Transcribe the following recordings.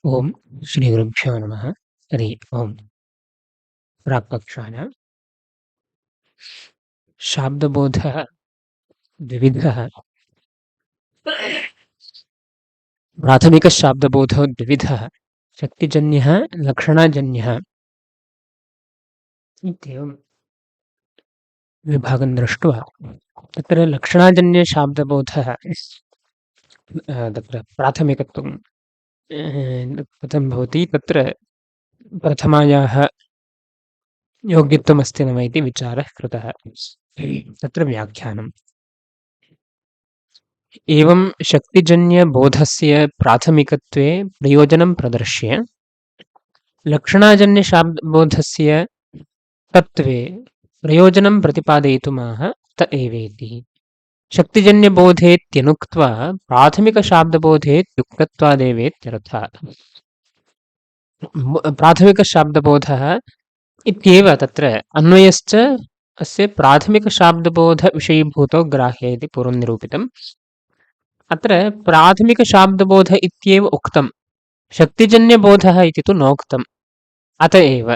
ओम श्री गुरुभ्यो नमः। हरि ओम। प्राक्कक्षायां शाब्दबोधः द्विविधः। प्राथमिकशाब्दबोधो द्विविधः, शक्तिजन्यः लक्षणाजन्यः इत्येवं विभागं दृष्ट्वा तत्र लक्षणाजन्यशाब्दबोधः तत्र प्राथमिकत्वं कथं भवति, तत्र प्रथमायाः योग्यत्वमस्ति न वा इति विचारः कृतः। तत्र व्याख्यानम् एवं शक्तिजन्यबोधस्य प्राथमिकत्वे प्रयोजनं प्रदर्श्य लक्षणाजन्यशाब्दबोधस्य तत्त्वे प्रयोजनं प्रतिपादयितुमाह त एवेति। शक्तिजन्यबोधेत्यनुक्त्वा प्राथमिकशाब्दबोधेत्युक्तत्वादेवेत्यर्थः। प्राथमिकशाब्दबोधः इत्येव तत्र अन्वयश्च अस्य प्राथमिकशाब्दबोधविषयीभूतो ग्राह्य इति पूर्वं निरूपितम्। अत्र प्राथमिकशाब्दबोध इत्येव उक्तं, शक्तिजन्यबोधः इति तु नोक्तम्। अत एव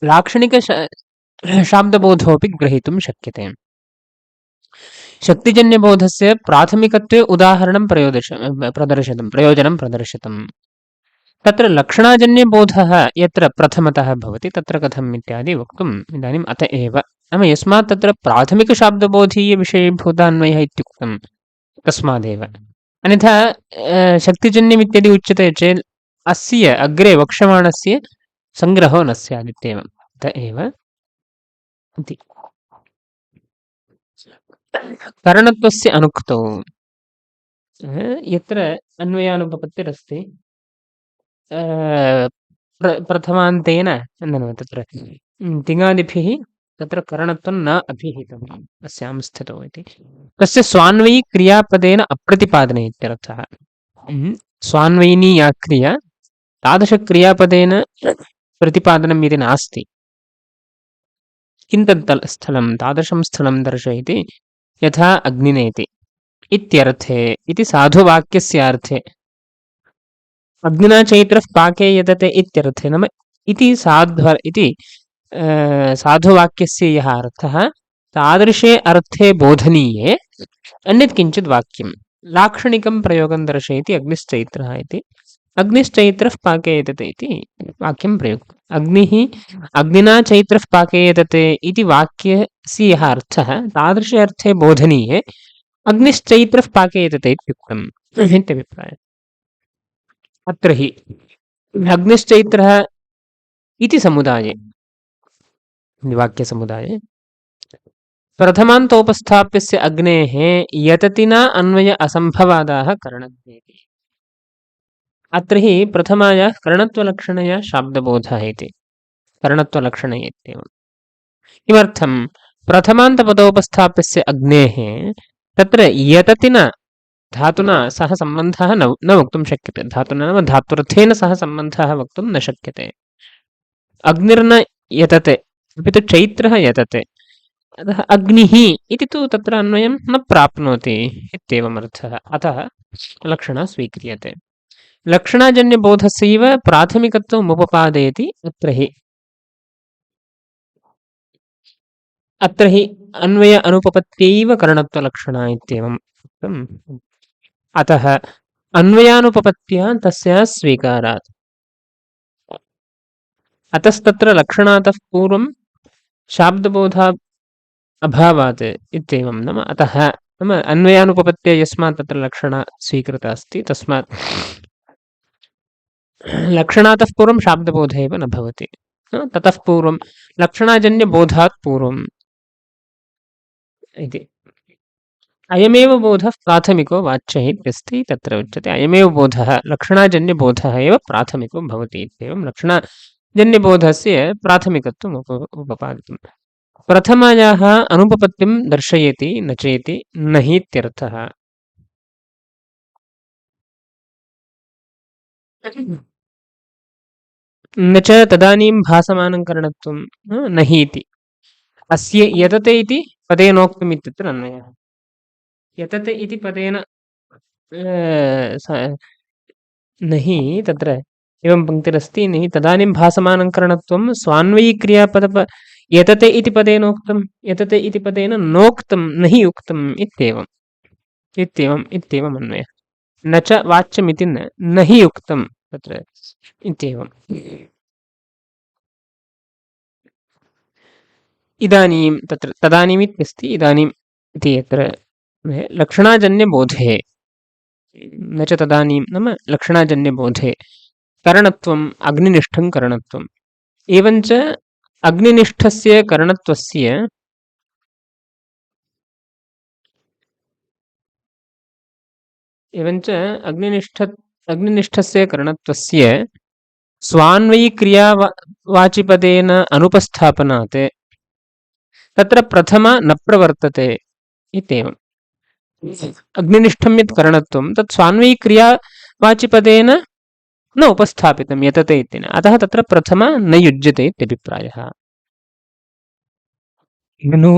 लाक्षणिकशाब्दबोधोऽपि ग्रहीतुं शक्यते। शक्तिजन्यबोधस्य प्राथमिकत्वे उदाहरणं प्रयोजनं प्रदर्शितम्। तत्र लक्षणाजन्यबोधः यत्र प्रथमतः भवति तत्र कथम् इत्यादि वक्तुम् इदानीम् अत एव, नाम यस्मात् तत्र प्राथमिकशाब्दबोधीयविषयीभूतान्वयः इत्युक्तं तस्मादेव। अन्यथा शक्तिजन्यमित्यदि उच्यते चेत् अस्य अग्रे वक्ष्यमाणस्य सङ्ग्रहो न स्यादित्येवम्। अत एव इति करणत्वस्य अनुक्तौ यत्र अन्वयानुपपत्तिरस्ति प्रथमान्तेन तत्र तिङादिभिः तत्र करणत्वं न अभिहितम् अस्यां स्थितौ इति। तस्य स्वान्वयी क्रियापदेन अप्रतिपादने इत्यर्थः। स्वान्वयिनी या क्रिया तादृशक्रियापदेन प्रतिपादनम् इति नास्ति। किं तत् स्थलं, तादृशं स्थलं दर्शयति यथा अग्निनेति इत्यर्थे इति साधुवाक्यस्यार्थे। अग्निना चैत्रः पाके यतते इत्यर्थे, नाम इति साधुवाक्यस्य यः अर्थः तादृशे अर्थे बोधनीये अन्यत् किञ्चित् वाक्यं लाक्षणिकं प्रयोगं दर्शयति अग्निश्चैत्रः इति। अग्निश्चैत्रः पाके यतते इति वाक्यं प्रयुक्तम्। अग्निना चैत्रः पाके यतते इति वाक्यस्य यः अर्थः तादृशे अर्थे बोधनीये अग्निश्चैत्रः पाके यतते इत्युक्तम् इत्यभिप्रायः। अत्र हि अग्निश्चैत्रः इति समुदाये, वाक्यसमुदाये प्रथमान्तोपस्थाप्यस्य अग्नेः यततिना अन्वय असम्भवादाः करणत्वेति। अत्र हि प्रथमायाः करणत्वलक्षणया शाब्दबोधः इति, करणत्वलक्षणे इत्येवम्। किमर्थं प्रथमान्तपदोपस्थाप्यस्य अग्नेः तत्र यततिना धातुना सह सम्बन्धः न वक्तुं शक्यते। धातुना नाम धातुर्थेन सह सम्बन्धः वक्तुं न शक्यते। अग्निर्न यतते अपि तु चैत्रः यतते, अतः अग्निः इति तु तत्र अन्वयं न प्राप्नोति इत्येवम् अर्थः। अतः लक्षणा स्वीक्रियते। लक्षणाजन्यबोधस्यैव प्राथमिकत्वम् उपपादयति अत्र हि अन्वय अनुपपत्त्यैव करणत्वलक्षणा इत्येवम् उक्तम्। अतः अन्वयानुपपत्त्या तस्याः स्वीकारात्। अतस्तत्र लक्षणातः पूर्वं शाब्दबोधा अभावात् इत्येवं, नाम अतः नाम अन्वयानुपपत्त्या यस्मात् तत्र लक्षणा स्वीकृता अस्ति तस्मात् लक्षणातः पूर्वं शाब्दबोधः एव न भवति। ततः पूर्वं लक्षणाजन्यबोधात् पूर्वम् इति। अयमेव बोधः प्राथमिको वाच्यः इत्यस्ति तत्र उच्यते। अयमेव बोधः लक्षणाजन्यबोधः एव प्राथमिको भवति इत्येवं लक्षणाजन्यबोधस्य प्राथमिकत्वम् उपपादितम्। प्रथमायाः अनुपपत्तिं दर्शयति न चेति न हि इत्यर्थः। न च तदानीं भासमानं करणत्वं न हि इति। अस्य यतते इति पदेनोक्तम् इत्यत्र अन्वयः। यतते इति पदेन न हि तत्र एवं पङ्क्तिरस्ति न हि तदानीं भासमानं करणत्वं स्वान्वयीक्रियापदप यतते इति पदेनोक्तं यतते इति पदेन नोक्तं न हि उक्तम् इत्येवम् अन्वयः न च वाच्यमिति न हि उक्तं तत्र इत्येवम् इदानीं तत्र तदानीमित्यस्ति इदानीम् इति यत्र लक्षणाजन्यबोधे न च तदानीं नाम लक्षणाजन्यबोधे करणत्वम् अग्निनिष्ठं करणत्वम् एवञ्च अग्निनिष्ठस्य करणत्वस्य एवञ्च अग्निनिष्ठस्य करणत्वस्य स्वान्वयिक्रियावाचिपदेन अनुपस्थापनात् तत्र प्रथमा न प्रवर्तते इत्येवम् अग्निनिष्ठं यत् करणत्वं तत् स्वान्वयिक्रियावाचिपदेन न उपस्थापितं यतते इत्यनेन अतः तत्र प्रथमा न युज्यते इत्यभिप्रायः ननु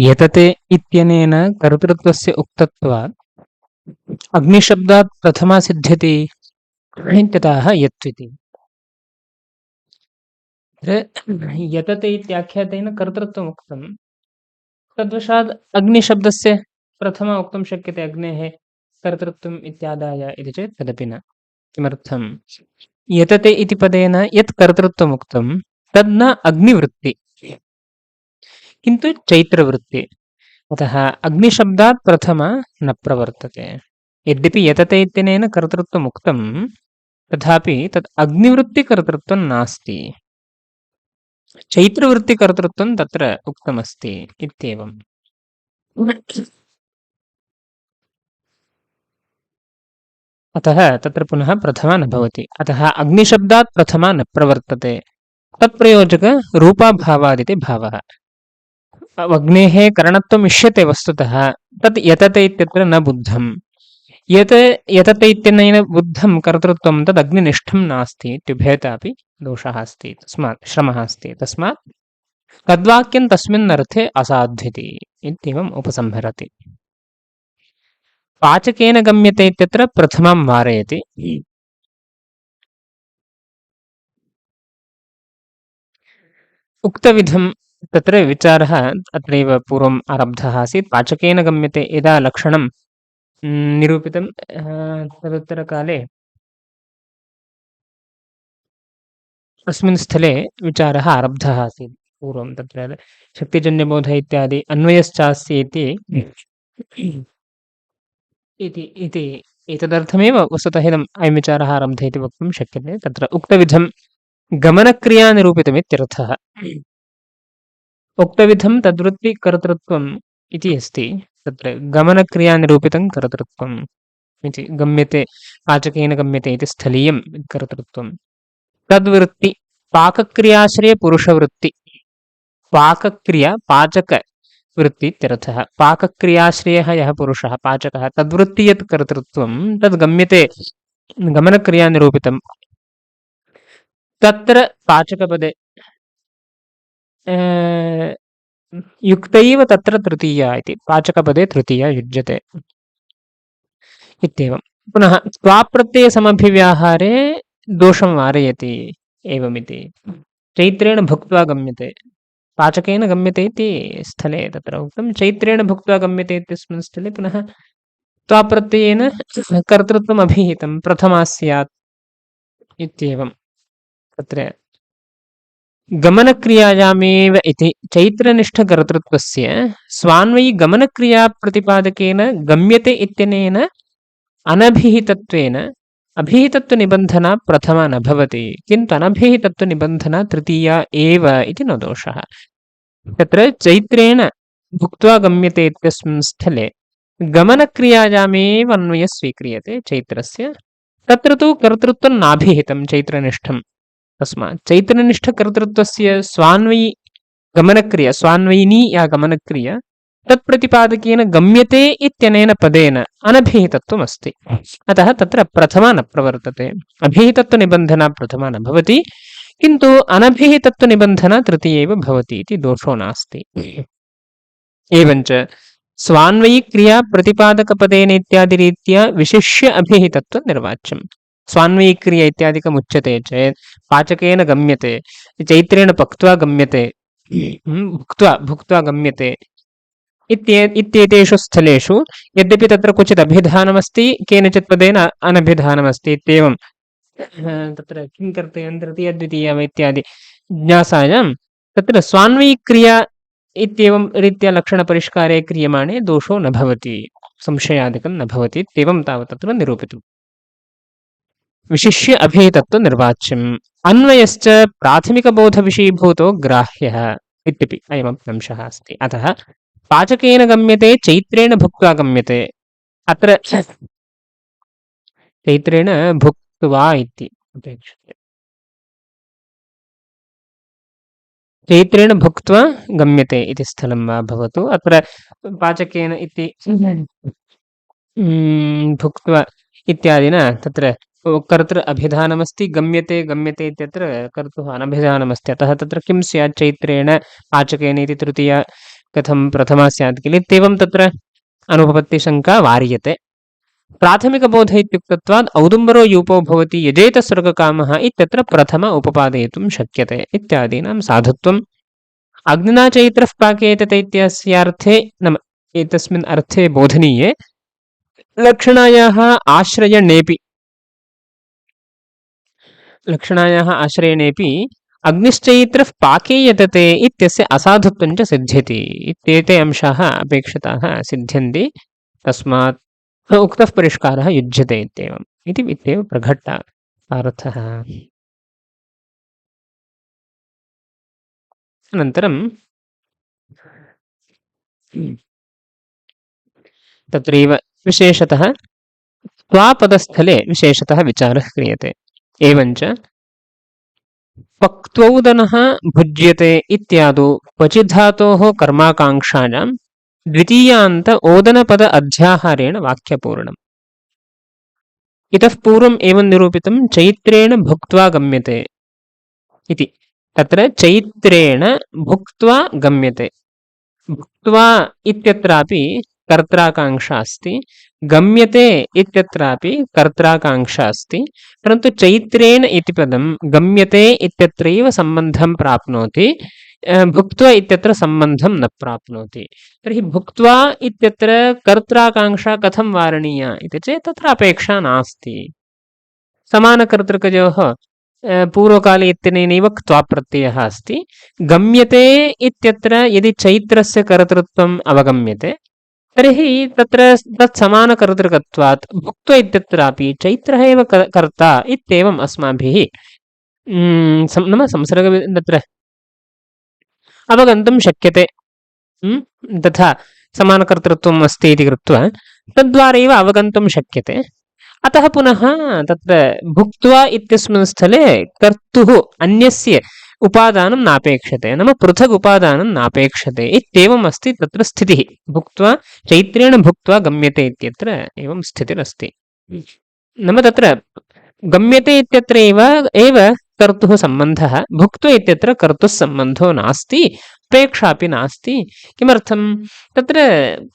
यतते इत्यनेन कर्तृत्वस्य उक्तत्वात् अग्निशब्दात् प्रथमा सिद्ध्यति इत्यतः यत्विति यतते इत्याख्यातेन कर्तृत्वम् उक्तं तद्वशात् अग्निशब्दस्य प्रथमा वक्तुं शक्यते अग्नेः कर्तृत्वम् इत्यादाय इति चेत् तदपि न किमर्थं यतते इति पदेन यत् कर्तृत्वम् उक्तं तद् न अग्निवृत्ति किन्तु चैत्रवृत्ति अतः अग्निशब्दात् प्रथमा न प्रवर्तते यद्यपि यतते इत्यनेन कर्तृत्वम् उक्तं तथापि तत् अग्निवृत्तिकर्तृत्वं नास्ति चैत्रवृत्तिकर्तृत्वं तत्र उक्तमस्ति इत्येवम् अतः तत्र पुनः प्रथमा न भवति अतः अग्निशब्दात् प्रथमा न प्रवर्तते तत्प्रयोजकरूपाभावादिति भावः अग्नेः करणत्वम् इष्यते वस्तुतः तत् यतते इत्यत्र न बुद्धं यतते इत्यनेन बुद्धं कर्तृत्वं तद् अग्निनिष्ठं नास्ति इत्युभयतापि दोषः अस्ति तस्मात् श्रमः अस्ति तस्मात् तद्वाक्यं तस्मिन् अर्थे असाध्विति इत्येवम् उपसंहरति पाचकेन गम्यते इत्यत्र प्रथमां वारयति उक्तविधं तत्र विचारः अत्रैव पूर्वम् आरब्धः आसीत् पाचकेन गम्यते यदा लक्षणं निरूपितं तदुत्तरकाले अस्मिन् स्थले विचारः आरब्धः आसीत् पूर्वं तत्र शक्तिजन्यबोध इत्यादि अन्वयश्चास्ति इति एतदर्थमेव वस्तुतः इदम् अयं विचारः आरब्धः इति वक्तुं शक्यते तत्र उक्तविधं गमनक्रियानिरूपितमित्यर्थः उक्तविधं तद्वृत्तिकर्तृत्वम् इति अस्ति तत्र गमनक्रियानिरूपितं कर्तृत्वम् इति गम्यते पाचकेन गम्यते इति स्थलीयं कर्तृत्वं तद्वृत्ति पाकक्रियाश्रयपुरुषवृत्ति पाकक्रिया पाचकवृत्ति इत्यर्थः पाकक्रियाश्रयः यः पुरुषः पाचकः तद्वृत्ति यत् कर्तृत्वं तद् गम्यते गमनक्रियानिरूपितं तत्र पाचकपदे युक्तैव तत्र तृतीया इति पाचकपदे तृतीया युज्यते इत्येवं पुनः स्वाप्रत्ययसमभिव्याहारे दोषं वारयति एवमिति चैत्रेण भुक्त्वा गम्यते पाचकेन गम्यते इति स्थले तत्र उक्तं चैत्रेण भुक्त्वा गम्यते इत्यस्मिन् स्थले पुनः त्वाप्रत्ययेन कर्तृत्वम् अभिहितं प्रथमा स्यात् इत्येवं तत्र गमनक्रियायामेव इति चैत्रनिष्ठकर्तृत्वस्य स्वान्वयि गमनक्रियाप्रतिपादकेन गम्यते इत्यनेन अनभिहितत्वेन अभिहितत्वनिबन्धना प्रथमा न भवति किन्तु अनभिहितत्वनिबन्धना तृतीया एव इति न दोषः तत्र चैत्रेण भुक्त्वा गम्यते इत्यस्मिन् स्थले गमनक्रियायामेव अन्वयः स्वीक्रियते चैत्रस्य तत्र तु कर्तृत्वं नाभिहितं चैत्रनिष्ठं तस्मात् चैत्रनिष्ठकर्तृत्वस्य स्वान्वयि गमनक्रिया स्वान्वयिनी या गमनक्रिया तत्प्रतिपादकेन गम्यते इत्यनेन पदेन अनभिहितत्वमस्ति अतः तत्र प्रथमा न प्रवर्तते अभिहितत्वनिबन्धना प्रथमा न भवति किन्तु अनभिहितत्वनिबन्धना तृतीयैव भवति इति दोषो नास्ति एवञ्च स्वान्वयी क्रिया प्रतिपादकपदेन इत्यादि रीत्या विशिष्य अभिहितत्वं निर्वाच्यम्। स्वान्वयी क्रिया इत्यादिकम् उच्यते चेत् पाचकेन गम्यते, चैत्रेण पक्त्वा गम्यते, भुक्त्वा गम्यते इत्येतेषु स्थलेषु यद्यपि तत्र क्वचित् अभिधानमस्ति, केनचित् पदेन अनभिधानमस्ति इत्येवं तत्र किं कर्तव्यं तृतीयद्वितीयम् इत्यादि जिज्ञासायां तत्र स्वान्वयी क्रिया इत्येवं रीत्या लक्षणपरिष्कारे क्रियमाणे दोषो न भवति, संशयादिकं न भवति इत्येवं तावत् तत्र निरूपितम्। विशिष्य अभिहितत्वं निर्वाच्यम्। अन्वयश्च प्राथमिकबोधविषयीभूतो ग्राह्यः इत्यपि अयमपि अंशः अस्ति। अतः पाचकेन गम्यते, चैत्रेण भुक्त्वा गम्यते। अत्र चैत्रेण भुक्त्वा इति अपेक्षते। चैत्रेण भुक्त्वा गम्यते इति स्थलं वा भवतु। अत्र पाचकेन इति भुक्त्वा इत्यादिना तत्र कर्तृ अभिधानमस्ति, गम्यते गम्यते इत्यत्र कर्तुः अनभिधानमस्ति। अतः तत्र किं स्यात्, चैत्रेण पाचकेन इति तृतीया कथं प्रथमा स्यात् किल इत्येवं तत्र अनुपपत्तिशङ्का वार्यते। प्राथमिकबोध इत्युक्तत्वात् औदुम्बरो यूपो भवति यजेत स्वर्गकामः इत्यत्र प्रथम उपपादयितुं शक्यते इत्यादीनां साधुत्वम्। अग्निना चैत्रः पाकेत इत्यस्यार्थे नाम एतस्मिन् अर्थे बोधनीये लक्षणायाः आश्रयणेऽपि अग्निश्चैत्रः पाके यतते इत्यस्य असाधुत्वं च सिद्ध्यति इत्येते अंशाः अपेक्षिताः सिद्ध्यन्ति। तस्मात् उक्तः परिष्कारः युज्यते इत्येवम् इत्येव प्रघट्टार्थः। अनन्तरं तत्रैव विशेषतः त्वापदस्थले विशेषतः विचारः क्रियते। एवञ्च पक्त्वौदनः भुज्यते इत्यादौ क्वचिद्धातोः कर्माकाङ्क्षायां द्वितीयान्त ओदनपद अध्याहारेण वाक्यपूर्णम्। इतः पूर्वम् एवं निरूपितं चैत्रेण भुक्त्वा गम्यते इति। तत्र चैत्रेण भुक्त्वा गम्यते, भुक्त्वा इत्यत्रापि कर्त्राकाङ्क्षा अस्ति, गम्यते इत्यत्रापि कर्त्राकाङ्क्षा अस्ति, परन्तु चैत्रेण इति पदं गम्यते इत्यत्रैव सम्बन्धं प्राप्नोति, भुक्त्वा इत्यत्र सम्बन्धं न प्राप्नोति। तर्हि भुक्त्वा इत्यत्र कर्त्राकाङ्क्षा कथं वारणीया इति चेत् तत्र अपेक्षा नास्ति। समानकर्तृकयोः पूर्वकाले इत्यनेनैव क्त्वा प्रत्ययः अस्ति। गम्यते इत्यत्र यदि चैत्रस्य कर्तृत्वम् अवगम्यते तर्हि तत्र तत् समानकर्तृकत्वात् भुक्त्वा इत्यत्रापि चैत्रः एव कर्ता इत्येवम् अस्माभिः नाम संसर्ग तत्र अवगन्तुं शक्यते। तथा समानकर्तृत्वम् अस्ति इति कृत्वा तद्वारैव अवगन्तुं शक्यते। अतः पुनः तत्र भुक्त्वा इत्यस्मिन् स्थले कर्तुः अन्यस्य उपादानं नापेक्षते, नाम पृथग् उपादानं नापेक्षते इत्येवम् अस्ति तत्र स्थितिः। भुक्त्वा चैत्रेण भुक्त्वा गम्यते इत्यत्र एवं स्थितिरस्ति। नाम तत्र गम्यते इत्यत्र एव कर्तुः सम्बन्धः, भुक्त्वा इत्यत्र कर्तुः सम्बन्धो नास्ति, अपेक्षापि नास्ति। किमर्थं, तत्र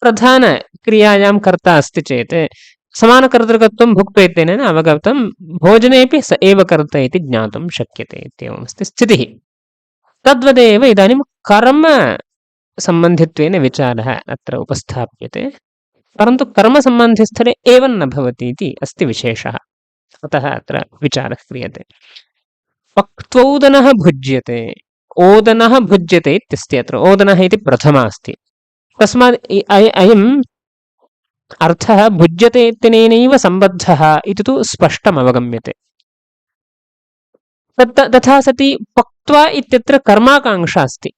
प्रधानक्रियायां कर्ता अस्ति चेत् समानकर्तृकत्वं भुक्त्वा इत्यनेन अवगतं, भोजनेऽपि स एव कर्ता इति ज्ञातुं शक्यते इत्येवमस्ति स्थितिः। तद्वदेव इदानीं कर्मसम्बन्धित्वेन विचारः अत्र उपस्थाप्यते, परन्तु कर्मसम्बन्धिस्थले एवं न भवति इति अस्ति विशेषः। अतः अत्र विचारः क्रियते। पक्त्वौदनः भुज्यते, ओदनः भुज्यते इत्यस्ति। अत्र ओदनः इति प्रथमा अस्ति, तस्मात् अयम् अर्थः भुज्यते इत्यनेनैव सम्बद्धः इति तु स्पष्टम् अवगम्यते। तथा सति पक्त्वा इत्यत्र कर्माकाङ्क्षा अस्ति,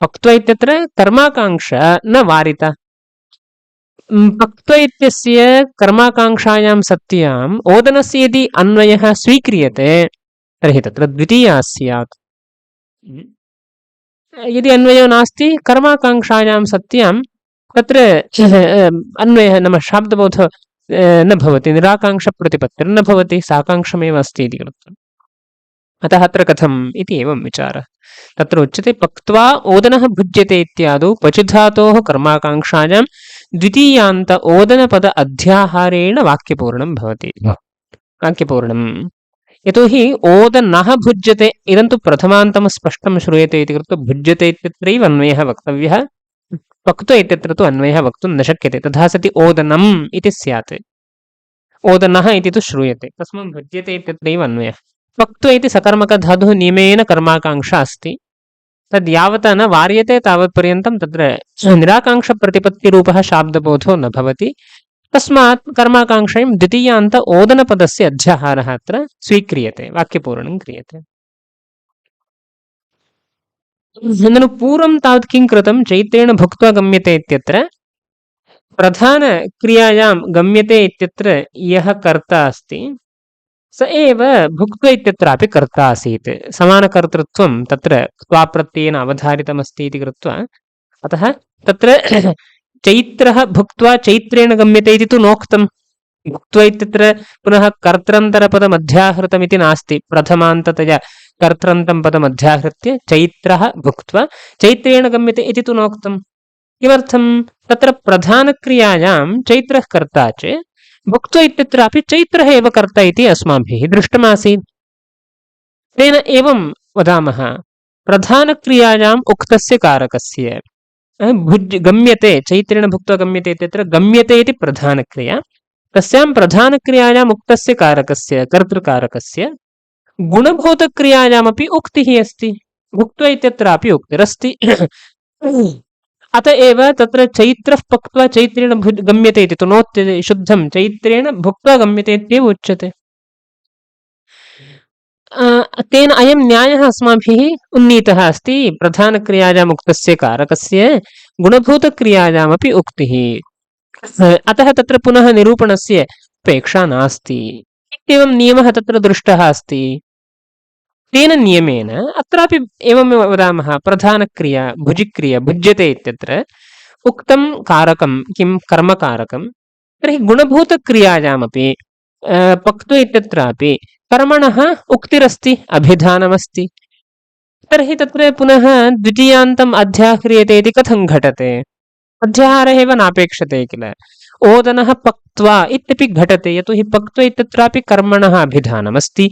पक्त्वा इत्यत्र कर्माकाङ्क्षा न वारिता। पक्त्वा इत्यस्य कर्माकाङ्क्षायां सत्याम् ओदनस्य यदि अन्वयः स्वीक्रियते तर्हि तत्र द्वितीया स्यात्। यदि अन्वयो नास्ति कर्माकाङ्क्षायां सत्यां तत्र अन्वयः नाम शाब्दबोध न भवति, निराकाङ्क्षप्रतिपत्तिर्न भवति, साकाङ्क्षमेव अस्ति इति कृत्वा। अतः अत्र कथम् इति एवं विचारः। तत्र उच्यते पक्त्वा ओदनः भुज्यते इत्यादौ क्वचिद्धातोः कर्माकाङ्क्षायां द्वितीयान्त ओदनपद अध्याहारेण वाक्यपूर्णं भवति। वाक्यपूर्णम् यतोहि ओदनः भुज्यते इदं तु प्रथमान्तं स्पष्टं श्रूयते इति कृत्वा भुज्यते इत्यत्रैव अन्वयः वक्तव्यः। पक्त्वा इत्यत्र तु अन्वयः वक्तुं न शक्यते। तथा सति ओदनम् इति स्यात्। ओदनः इति तु श्रूयते, तस्मात् भुज्यते इत्यत्रैव अन्वयः। पक्त्वा इति सकर्मकधातुः नियमेन कर्माकाङ्क्षा अस्ति। तद् यावता न वार्यते तावत्पर्यन्तं तत्र निराकाङ्क्षप्रतिपत्तिरूपः शाब्दबोधो न भवति। तस्मात् कर्माकाङ्क्षायां द्वितीयान्त ओदनपदस्य अध्याहारः अत्र स्वीक्रियते, वाक्यपूरणं क्रियते। ननु पूर्वं तावत् किं कृतं, चैत्रेण भुक्त्वा गम्यते इत्यत्र प्रधानक्रियायां गम्यते इत्यत्र यः कर्ता अस्ति स एव भुक्त्वा इत्यत्रापि कर्ता आसीत्। समानकर्तृत्वं तत्र त्वाप्रत्ययेन अवधारितमस्ति इति कृत्वा अतः तत्र चैत्रः भुक्त्वा चैत्रेण गम्यते इति तु नोक्तं। भुक्त्वा इत्यत्र पुनः कर्त्रन्तरपदमध्याहृतमिति नास्ति। प्रथमान्ततया कर्त्रन्तं पदमध्याहृत्य चैत्रः भुक्त्वा चैत्रेण गम्यते इति तु नोक्तम्। किमर्थं, तत्र प्रधानक्रियायां चैत्रः कर्ता चेत् भुक्त्वा इत्यत्रापि चैत्रः एव कर्ता इति अस्माभिः दृष्टमासीत्। तेन एवं वदामः प्रधानक्रियायाम् उक्तस्य कारकस्य गम्यते, चैत्रेण भुक्त्वा गम्यते इत्यत्र गम्यते इति प्रधानक्रिया, तस्यां प्रधानक्रियायाम् उक्तस्य कारकस्य कर्तृकारकस्य गुणभूतक्रियायामपि उक्तिः अस्ति। भुक्त्वा इत्यत्रापि उक्तिरस्ति। अत एव तत्र चैत्रः पक्त्वा चैत्रेण गम्यते इति तु नोच्यते। शुद्धं चैत्रेण भुक्त्वा गम्यते इत्येव उच्यते। तेन अयं न्यायः अस्माभिः उन्नीतः अस्ति। प्रधानक्रियायाम् उक्तस्य कारकस्य गुणभूतक्रियायामपि उक्तिः, अतः तत्र पुनः निरूपणस्य अपेक्षा नास्ति इत्येवं नियमः तत्र दृष्टः अस्ति। तेन नियमेन अत्रापि एवमेव वदामः प्रधानक्रिया भुजिक्रिया भुज्यते इत्यत्र उक्तं कारकं किं कर्मकारकं, तर्हि गुणभूतक्रियायामपि पक्त्वा इत्यत्रापि कर्मणः उक्तिरस्ति, अभिधानमस्ति। तर्हि तत्र पुनः द्वितीयान्तम् अध्याह्रियते इति कथं घटते? अध्याहारः एव नापेक्षते किल। ओदनः पक्त्वा इत्यपि घटते, यतोहि पक्त्वा इत्यत्रापि कर्मणः अभिधानमस्ति।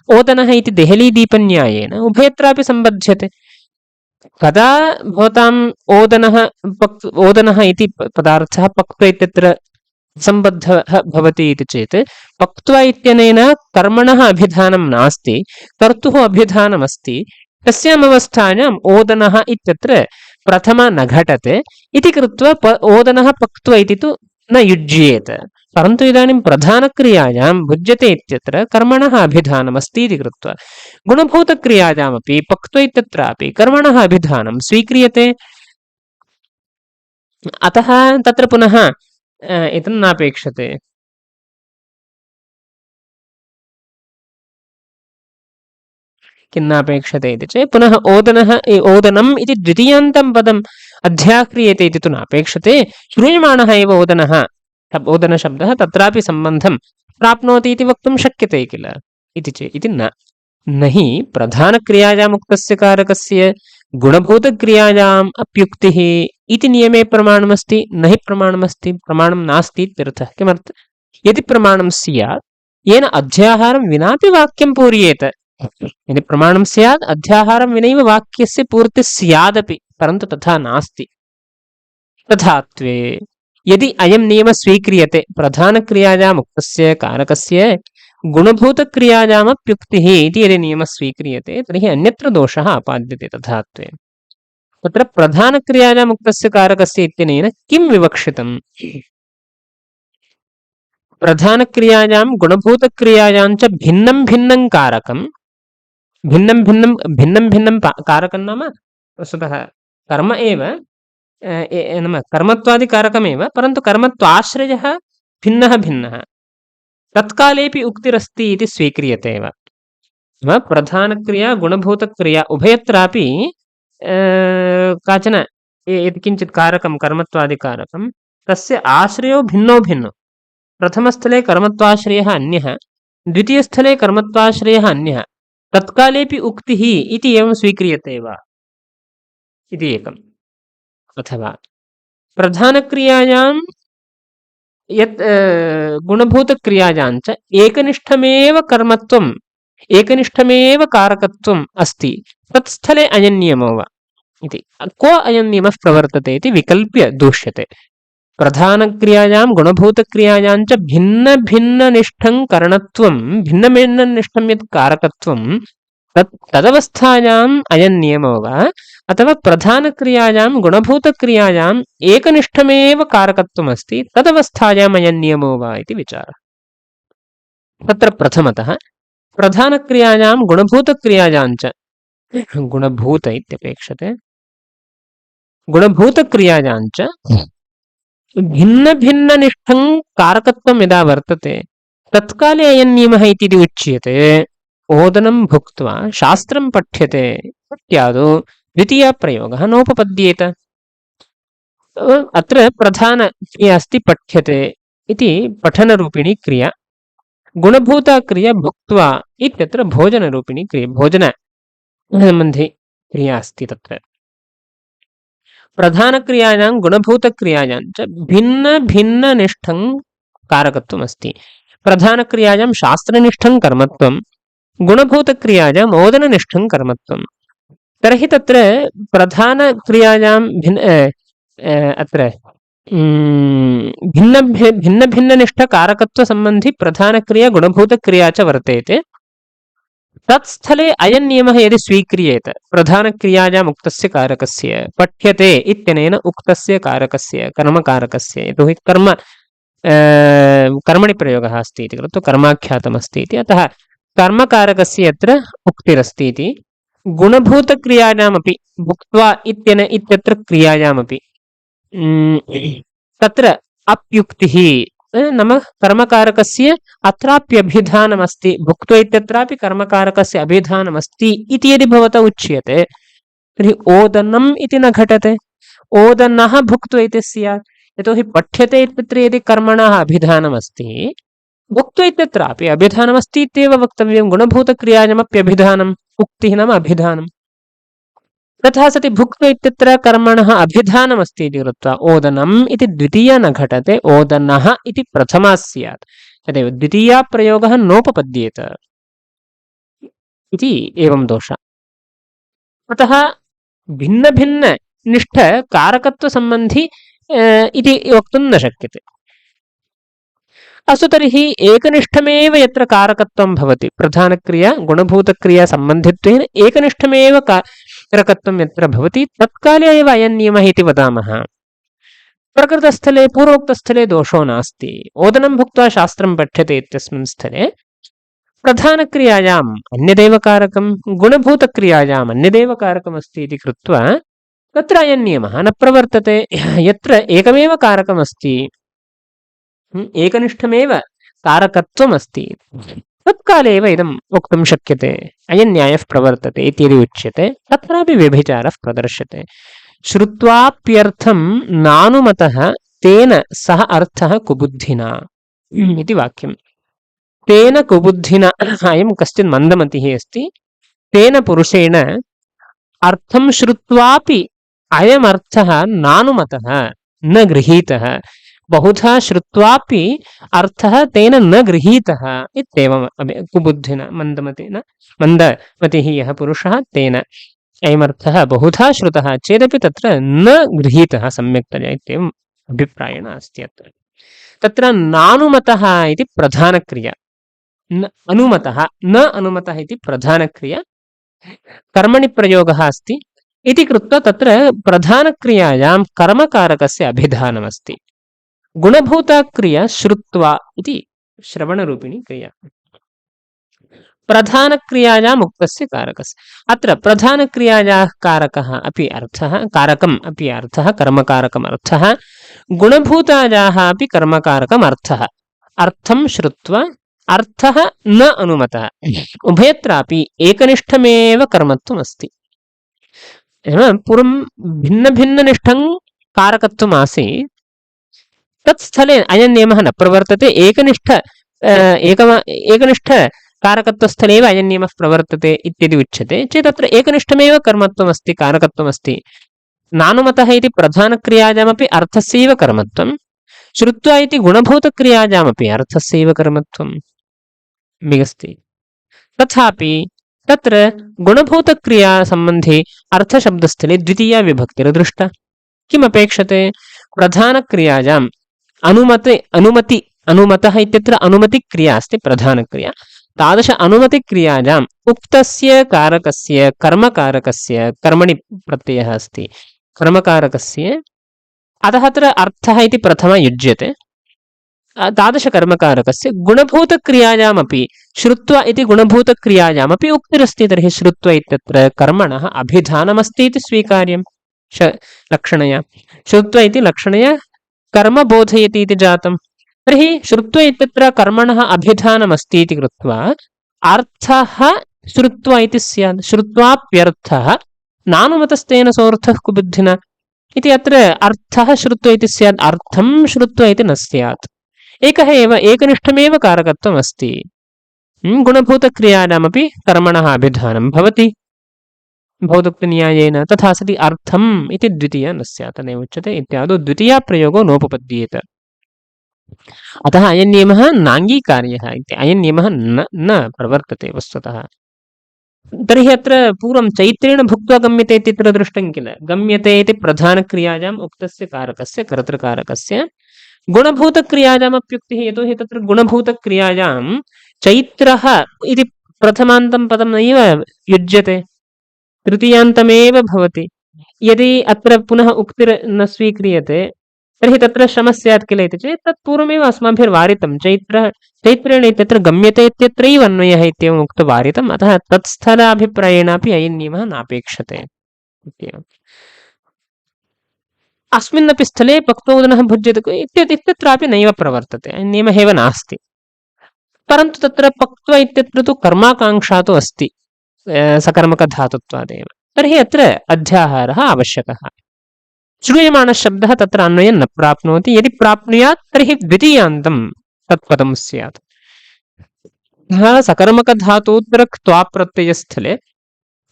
ओदनः इति देहलीदीपन्यायेन उभयत्रापि सम्बध्यते। कदा भवताम् ओदनः इति पदार्थः पक्त्वा इत्यत्र सम्बद्धः भवति इति चेत् पक्त्वा इत्यनेन कर्मणः अभिधानं नास्ति, कर्तुः अभिधानमस्ति। तस्याम् अवस्थायाम् ओदनः इत्यत्र प्रथमा न घटते इति कृत्वा ओदनः पक्त्वा इति तु न युज्येत। परन्तु इदानीं प्रधानक्रियायां भुज्यते इत्यत्र कर्मणः अभिधानमस्ति इति कृत्वा गुणभूतक्रियायामपि पक्त्वा इत्यत्रापि कर्मणः अभिधानं स्वीक्रियते। अतः तत्र पुनः एतन्नापेक्षते। किन्नापेक्षते इति चेत् पुनः ओदनम् इति द्वितीयान्तं पदम् अध्याह्रियते इति तु नापेक्षते। श्रूयमाणः एव ओदनशब्दः तत्रापि सम्बन्धं प्राप्नोति इति वक्तुं शक्यते किल इति न हि प्रधानक्रियायाम् उक्तस्य कारकस्य गुणभूतक्रियायाम् अप्युक्तिः इति नियमे प्रमाणमस्ति, न हि प्रमाणमस्ति, प्रमाणं नास्ति इत्यर्थः। किमर्थं? यदि प्रमाणं स्यात् येन अध्याहारं विनापि वाक्यं पूर्येत। यदि प्रमाणं स्यात् अध्याहारं विनैव वाक्यस्य पूर्तिः स्यादपि, परन्तु तथा नास्ति। तथात्वे यदि अयं नियमः स्वीक्रियते प्रधानक्रियायाम् उक्तस्य कारकस्य गुणभूतक्रियायामप्युक्तिः इति यदि नियमः स्वीक्रियते तर्हि अन्यत्र दोषः आपाद्यते। तथात्वे तत्र प्रधानक्रियायाम् उक्तस्य कारकस्य इत्यनेन किं विवक्षितम्? प्रधानक्रियायां गुणभूतक्रियायां च भिन्नं भिन्नं कारकं, भिन्नं कारकं नाम वस्तुतः कर्म एव, नाम कर्मत्वादिकारकमेव, परन्तु कर्मत्वाश्रयः भिन्नः भिन्नः। तत्कालेपि उक्तिरस्ति इति स्वीक्रियते एव। प्रधानक्रिया गुणभूतक्रिया उभयत्रापि काचन यत्किञ्चित् कारकं कर्मत्वादिकारकं तस्य आश्रयो भिन्नो भिन्नो। प्रथमस्थले कर्मत्वाश्रयः अन्यः, द्वितीयस्थले कर्मत्वाश्रयः अन्यः। तत्कालेऽपि उक्तिः इति एवं स्वीक्रियते वा इति एकम्। अथवा प्रधानक्रियायां यत् गुणभूतक्रियायां च एकनिष्ठमेव कर्मत्वम् एकनिष्ठमेव कारकत्वम् अस्ति, तत्स्थले अयं नियमो वा इति। क्व अयं नियमः प्रवर्तते इति विकल्प्य दूष्यते। प्रधानक्रियायां गुणभूतक्रियायां च भिन्नभिन्ननिष्ठं करणत्वं भिन्नभिन्ननिष्ठं यत् कारकत्वं तदवस्थायाम् अयं नियमो वा, अथवा प्रधानक्रियायां गुणभूतक्रियायाम् एकनिष्ठमेव कारकत्वमस्ति तदवस्थायाम् अयं नियमो वा इति विचारः। तत्र प्रथमतः प्रधानक्रियायां गुणभूतक्रियायां च गुणभूत इत्यपेक्षते गुणभूतक्रियायां च भिन्नभिन्ननिष्ठं कारकत्वं यदा वर्तते तत्काले अयं नियमः इति उच्यते। ओदनं भुक्त्वा शास्त्रं पठ्यते इत्यादौ द्वितीयप्रयोगः नोपपद्येत। अत्र प्रधानक्रिया अस्ति पठ्यते इति पठनरूपिणी क्रिया, गुणभूता क्रिया भुक्त्वा इत्यत्र भोजनरूपिणी क्रिया भोजनसम्बन्धी क्रिया अस्ति। तत्र प्रधानक्रियायां गुणभूतक्रियायां च भिन्नभिन्ननिष्ठं कारकत्वम् अस्ति। प्रधानक्रियायां शास्त्रनिष्ठं कर्मत्वं, गुणभूतक्रियायाम् ओदननिष्ठं कर्मत्वं। तर्हि तत्र प्रधानक्रियायां अत्र भिन्नभिन्ननिष्ठकारकत्वसम्बन्धी प्रधानक्रिया गुणभूतक्रिया च वर्तेते। तत्स्थले अयं नियमः यदि स्वीक्रियेत, प्रधानक्रियायाम् उक्तस्य कारकस्य पठ्यते इत्यनेन उक्तस्य कारकस्य कर्मकारकस्य, यतोहि कर्मणि प्रयोगः अस्ति इति कृत्वा कर्माख्यातमस्ति इति, अतः कर्मकारकस्य यत्र उक्तिरस्ति इति, गुणभूतक्रियायामपि भुक्त्वा इत्यत्र क्रियायामपि तत्र अप्युक्तिः नाम कर्मकारकस्य अत्राप्यभिधानमस्ति, भुक्त्वा इत्यत्रापि कर्मकारकस्य अभिधानमस्ति इति यदि भवता उच्यते तर्हि ओदनम् इति न घटते, ओदनः भुक्त्वा इति स्यात्। यतोहि पठ्यते इत्यत्र यदि कर्मणः अभिधानमस्ति, भुक्त्वा इत्यत्रापि अभिधानमस्ति इत्येव वक्तव्यं। गुणभूतक्रियायामप्यभिधानम्, उक्तिः नाम अभिधानम्। तथा सति भुक्त्वा इत्यत्र कर्मणः अभिधानमस्ति इति कृत्वा ओदनम् इति द्वितीया न घटते, ओदनः इति प्रथमा स्यात्। तदेव द्वितीया प्रयोगः नोपपद्येत इति एवं दोषः। अतः भिन्नभिन्ननिष्ठ कारकत्वसम्बन्धी इति वक्तुं न शक्यते। अस्तु, तर्हि एकनिष्ठमेव यत्र कारकत्वं भवति, प्रधानक्रिया गुणभूतक्रिया सम्बन्धित्वेन एकनिष्ठमेव कारकत्वं यत्र भवति तत्काले एव अयं नियमः इति वदामः। प्रकृतस्थले पूर्वोक्तस्थले दोषो नास्ति। ओदनं भुक्त्वा शास्त्रं पठ्यते इत्यस्मिन् स्थले प्रधानक्रियायाम् अन्यदेव कारकं, गुणभूतक्रियायाम् अन्यदेव कारकमस्ति इति कृत्वा तत्र अयं नियमः न प्रवर्तते। यत्र एकमेव कारकमस्ति, एकनिष्ठमेव कारकत्वमस्ति, तत्काले एव इदं वक्तुं शक्यते, अयं न्यायः प्रवर्तते इति यदि उच्यते तत्रापि व्यभिचारः प्रदर्श्यते। श्रुत्वाप्यर्थं नानुमतः तेन सः अर्थः कुबुद्धिना इति वाक्यं। तेन कुबुद्धिना, अयं कश्चित् मन्दमतिः अस्ति, तेन पुरुषेण अर्थं श्रुत्वापि अयमर्थः नानुमतः न गृहीतः, बहुधा श्रुत्वापि अर्थः तेन न गृहीतः इत्येवं कुबुद्धिना, मन्दमतिः यः पुरुषः तेन अयमर्थः बहुधा श्रुतः चेदपि तत्र न गृहीतः सम्यक्तया इत्येवम् अभिप्रायेण अस्ति। तत्र नानुमतः इति प्रधानक्रिया, न अनुमतः इति प्रधानक्रिया, कर्मणि प्रयोगः अस्ति इति कृत्वा तत्र प्रधानक्रियायां कर्मकारकस्य अभिधानमस्ति। गुणभूता श्रुत्वा इति श्रवणरूपिणी क्रिया, प्रधानक्रियायाम् उक्तस्य कारकस्य। अत्र प्रधानक्रियायाः कारकः अपि अर्थः, कारकम् अपि अर्थः, कर्मकारकम् अर्थः, गुणभूतायाः अपि कर्मकारकम् अर्थः। अर्थं श्रुत्वा अर्थः न अनुमतः, उभयत्रापि एकनिष्ठमेव कर्मत्वम् अस्ति। पूर्वं भिन्नभिन्ननिष्ठं कारकत्वम् आसीत्, तत्स्थले अयं नियमः न प्रवर्तते। एकनिष्ठ कारकत्वस्थले एव अयं नियमः प्रवर्तते इत्यदि उच्यते चेत् अत्र एकनिष्ठमेव कर्मत्वमस्ति, कारकत्वमस्ति। नानुमतः इति प्रधानक्रियायामपि अर्थस्यैव कर्मत्वं, श्रुत्वा इति गुणभूतक्रियायामपि अर्थस्यैव कर्मत्वं मिगस्ति। तथापि तत्र गुणभूतक्रियासम्बन्धि अर्थशब्दस्थले द्वितीया विभक्तिर्दृष्टा। किमपेक्षते? प्रधानक्रियायाम् अनुमतः इत्यत्र अनुमतिक्रिया अस्ति, प्रधानक्रिया। तादृश अनुमतिक्रियायाम् उक्तस्य कारकस्य कर्मकारकस्य कर्मणि प्रत्ययः अस्ति, कर्मकारकस्य, अतः अत्र अर्थः इति प्रथमा युज्यते। तादृशकर्मकारकस्य गुणभूतक्रियायामपि श्रुत्वा इति गुणभूतक्रियायामपि उक्तिरस्ति। तर्हि श्रुत्वा इत्यत्र कर्मणः अभिधानमस्ति इति स्वीकार्यं लक्षणया। श्रुत्वा इति लक्षणया कर्म बोधयति इति जातं। तर्हि श्रुत्वा इत्यत्र कर्मणः अभिधानमस्ति इति कृत्वा अर्थः श्रुत्वा इति स्यात्। श्रुत्वाप्यर्थः नानुमतस्तेन सोऽर्थः कुबुद्धिना इति अत्र अर्थः श्रुत्वा इति स्यात्, अर्थं श्रुत्वा इति न स्यात्। एकः एव एकनिष्ठमेव कारकत्वम् अस्ति। गुणभूतक्रियाणामपि कर्मणः अभिधानं भवति भौतोक्तन्यायेन, तथा सति अर्थम् इति द्वितीया न स्यात्, तदेव उच्यते। इत्यादौ द्वितीया प्रयोगो नोपपद्येत। अतः अयं नियमः नाङ्गीकार्यः इति, अयं नियमः न प्रवर्तते वस्तुतः। तर्हि अत्र पूर्वं चैत्रेण भुक्त्वा गम्यते इत्यत्र दृष्टं किल। गम्यते इति प्रधानक्रियायाम् उक्तस्य कारकस्य कर्तृकारकस्य, गुणभूतक्रियायामप्युक्तिः, यतोहि तत्र गुणभूतक्रियायां चैत्रः इति प्रथमान्तं पदं नैव युज्यते, तृतीयान्तमेव भवति। यदि अत्र पुनः उक्तिर् न स्वीक्रियते तर्हि तत्र श्रमः स्यात् किल इति चेत् तत् पूर्वमेव अस्माभिर्वारितं। चैत्रेण इत्यत्र गम्यते इत्यत्रैव अन्वयः इत्येवम् उक्तवारितम्। अतः तत्स्थलाभिप्रायेणापि अयं नियमः नापेक्षते इत्येवम्। अस्मिन्नपि स्थले पक्वोदनः भुज्यते इत्यत्रापि नैव प्रवर्तते, नियमः एव नास्ति। परन्तु तत्र पक्त्वा इत्यत्र तु कर्माकाङ्क्षा तु अस्ति सकर्मकधातुत्वादेव। तर्हि अत्र अध्याहारः आवश्यकः। श्रूयमाणः शब्दः तत्र अन्वयं न प्राप्नोति। यदि प्राप्नुयात् तर्हि द्वितीयान्तं तत्पदं स्यात्। सकर्मकधातूत्तरक्त्वाप्रत्ययस्थले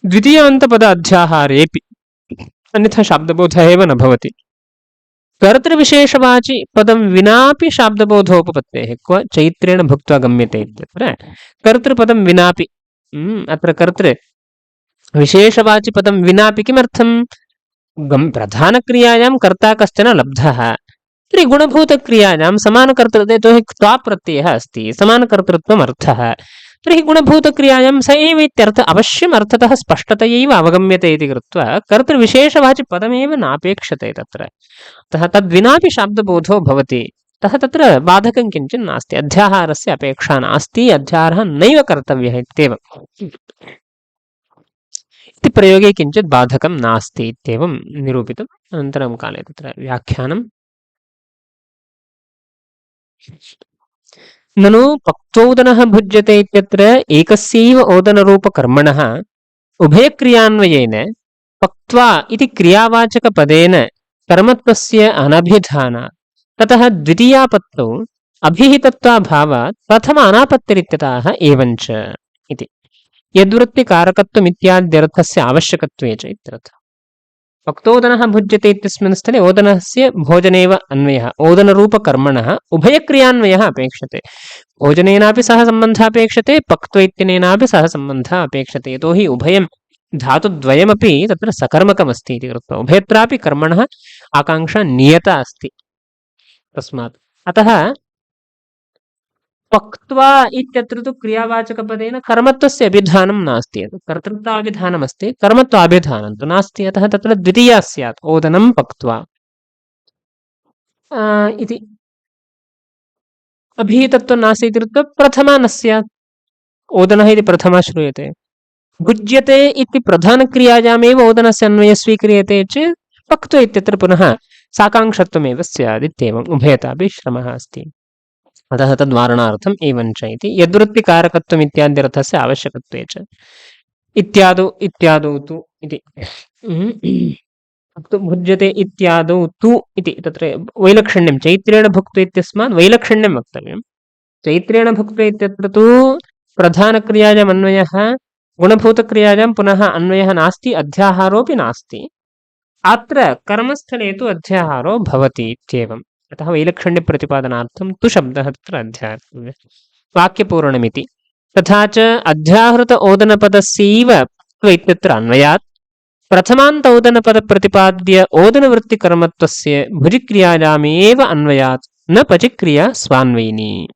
द्वितीयान्तपद अध्याहारेऽपि अन्यथा शाब्दबोधः एव न भवति। कर्तृविशेषवाचि पदं विनापि शाब्दबोधोपपत्तेः। क्व चैत्रेण भुक्त्वा गम्यते इत्यत्र कर्तृपदं विनापि, अत्र कर्तृविशेषवाचि पदं विनापि किमर्थं? प्रधानक्रियायां कर्ता कश्चन लब्धः, तर्हि गुणभूतक्रियायां समानकर्तृत्वे, यतोहि क्त्वा प्रत्ययः अस्ति, समानकर्तृत्वम् अर्थः, तर्हि गुणभूतक्रियायां स एव इत्यर्थ अवश्यम् अर्थतः स्पष्टतयैव अवगम्यते इति कृत्वा कर्तृविशेषवाचि पदमेव नापेक्षते तत्र। अतः तद्विनापि शाब्दबोधो भवति। अतः तत्र बाधकं किञ्चित् नास्ति, अध्याहारस्य अपेक्षा नास्ति, अध्याहारः नैव कर्तव्यः इत्येव इति प्रयोगे किञ्चित् बाधकं नास्ति इत्येवं निरूपितम्। अनन्तरं काले तत्र व्याख्यानं। ननु पक्त्वोदनः भुज्यते इत्यत्र एकस्यैव ओदनरूपकर्मणः उभयक्रियान्वयेन पक्त्वा इति क्रियावाचकपदेन कर्मत्वस्य अनभिधानात्, ततः द्वितीयापत्तौ अभिहितत्वाभावात् प्रथम अनापत्तिरित्यतः एवञ्च इति यद्वृत्तिकारकत्वमित्याद्यर्थस्य आवश्यकत्वे च इत्यर्थः। पक्तोदनः भुज्यते इत्यस्मिन् स्थले ओदनस्य भोजनेव अन्वयः, ओदनरूपकर्मणः उभयक्रियान्वयः अपेक्षते। भोजनेनापि सह सम्बन्धः अपेक्षते, पक्त्व इत्यनेनापि सह सम्बन्धः अपेक्षते, यतोहि उभयं धातुद्वयमपि तत्र सकर्मकमस्ति इति कृत्वा उभयत्रापि कर्मणः आकाङ्क्षा नियता अस्ति। तस्मात् अतः पक्त्वा इत्यत्र तु क्रियावाचकपदेन कर्मत्वस्य अभिधानं नास्ति, कर्तृत्वाभिधानमस्ति, कर्मत्वाभिधानं तु नास्ति। अतः तत्र द्वितीया स्यात्, ओदनं पक्त्वा इति अभिहितत्वं नास्ति इति कृत्वा प्रथमा न स्यात्, ओदनः इति प्रथमा श्रूयते। भुज्यते इति प्रधानक्रियायामेव ओदनस्य अन्वयः स्वीक्रियते चेत् पक्त्व इत्यत्र पुनः साकाङ्क्षत्वमेव स्यात् इत्येवम् उभयतापि श्रमः अस्ति। अतः तद्वारणार्थम् एवञ्च इति यद्वृत्तिकारकत्वम् इत्याद्यर्थस्य आवश्यकत्वे च इत्यादौ तु इति भुज्यते इत्यादौ तु इति तत्र वैलक्षण्यं चैत्रेण भुक्त्वा इत्यस्मात् वैलक्षण्यं वक्तव्यं। चैत्रेण भुक्त्वा इत्यत्र तु प्रधानक्रियायाम् अन्वयः गुणभूतक्रियायां पुनः अन्वयः नास्ति, अध्याहारोऽपि नास्ति। अत्र कर्मस्थले तु अध्याहारो भवति इत्येवम्। अतः वैलक्षण्यप्रतिपादनार्थं तु शब्दः तत्र अध्याहारः वाक्यपूरणमिति। तथा च अध्याहृत ओदनपदस्यैव इत्यत्र अन्वयात् प्रथमान्त ओदनपदप्रतिपाद्य ओदनवृत्तिकर्मत्वस्य भुजिक्रियायामेव अन्वयात् न पचिक्रिया स्वान्वयिनी।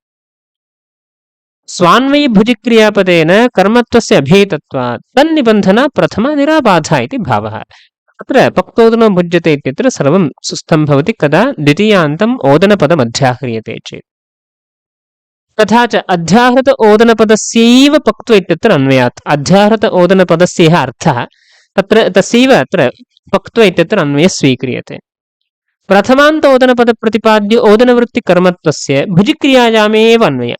स्वान्वयि भुजिक्रियापदेन कर्मत्वस्य अभेयतत्वात् तन्निबन्धना प्रथमा निराबाधा इति भावः। अत्र पक्वोदनो भुज्यते इत्यत्र सर्वं सुस्थं भवति कदा द्वितीयान्तम् ओदनपदम् अध्याह्रियते चेत्। तथा च अध्याहृत ओदनपदस्यैव पक्त्व इत्यत्र अन्वयात् अध्याहृत ओदनपदस्य यः अर्थः तत्र तस्यैव अत्र पक्त्व इत्यत्र अन्वयः स्वीक्रियते। प्रथमान्त ओदनपदप्रतिपाद्य ओदनवृत्तिकर्मत्वस्य भुजिक्रियायामेव अन्वयः